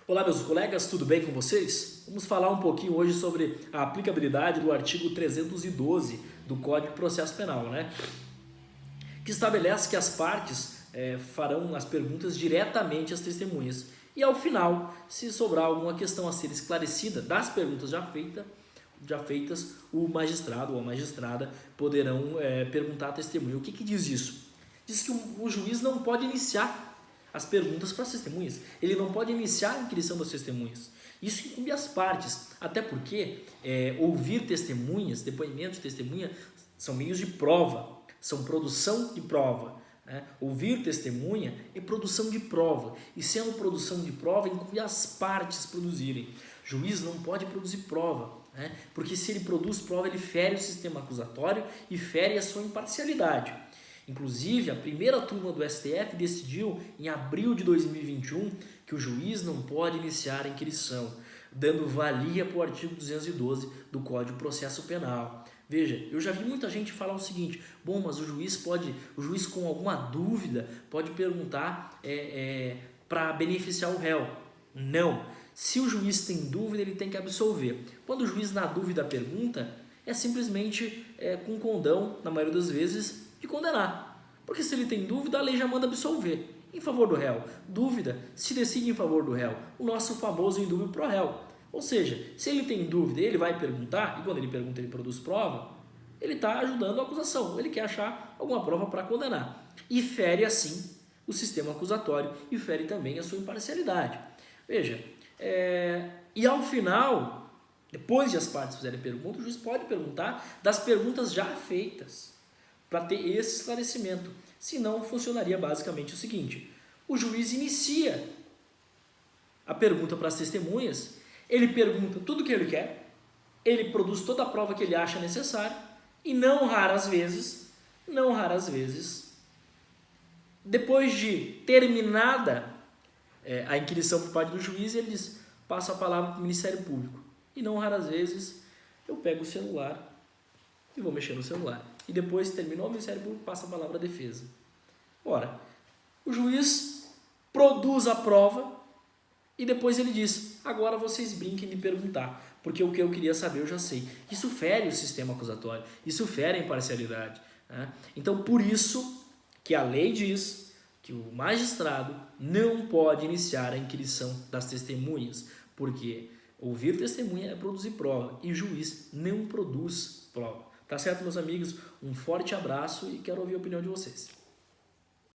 Olá, meus colegas, tudo bem com vocês? Vamos falar um pouquinho hoje sobre a aplicabilidade do artigo 312 do Código de Processo Penal, que estabelece que as partes farão as perguntas diretamente às testemunhas e, ao final, se sobrar alguma questão a ser esclarecida das perguntas já feitas, o magistrado ou a magistrada poderão perguntar à testemunha. O que diz isso? Diz que o juiz não pode iniciar as perguntas para as testemunhas. Ele não pode iniciar a inquirição das testemunhas. Isso incumbe as partes, até porque ouvir testemunhas, depoimento de testemunha, são meios de prova, são produção de prova. Ouvir testemunha é produção de prova, e sendo produção de prova, incumbe as partes produzirem. O juiz não pode produzir prova, porque se ele produz prova, ele fere o sistema acusatório e fere a sua imparcialidade. Inclusive, a primeira turma do STF decidiu, em abril de 2021, que o juiz não pode iniciar a inquirição, dando valia para o artigo 212 do Código de Processo Penal. Veja, eu já vi muita gente falar o seguinte: bom, mas o juiz com alguma dúvida pode perguntar para beneficiar o réu. Não. Se o juiz tem dúvida, ele tem que absolver. Quando o juiz, na dúvida, pergunta, é simplesmente com condão, na maioria das vezes, de condenar. Porque se ele tem dúvida, a lei já manda absolver em favor do réu. Dúvida se decide em favor do réu. O nosso famoso indúbio pro réu. Ou seja, se ele tem dúvida, ele vai perguntar, e quando ele pergunta, ele produz prova, ele está ajudando a acusação. Ele quer achar alguma prova para condenar. E fere, assim, o sistema acusatório e fere também a sua imparcialidade. Veja, e ao final, depois de as partes fizerem pergunta, o juiz pode perguntar das perguntas já feitas, para ter esse esclarecimento. Senão, funcionaria basicamente o seguinte: o juiz inicia a pergunta para as testemunhas, ele pergunta tudo o que ele quer, ele produz toda a prova que ele acha necessária, e não raras vezes, depois de terminada a inquirição por parte do juiz, ele diz: passa a palavra para o Ministério Público. E não raras vezes, eu pego o celular e vou mexer no celular. E depois, terminou o Ministério Público, passa a palavra à defesa. Ora, o juiz produz a prova e depois ele diz: agora vocês brinquem de perguntar, porque o que eu queria saber eu já sei. Isso fere o sistema acusatório, isso fere a imparcialidade. Então, por isso que a lei diz que o magistrado não pode iniciar a inquirição das testemunhas, porque ouvir testemunha é produzir prova e o juiz não produz prova. Tá certo, meus amigos? Um forte abraço e quero ouvir a opinião de vocês.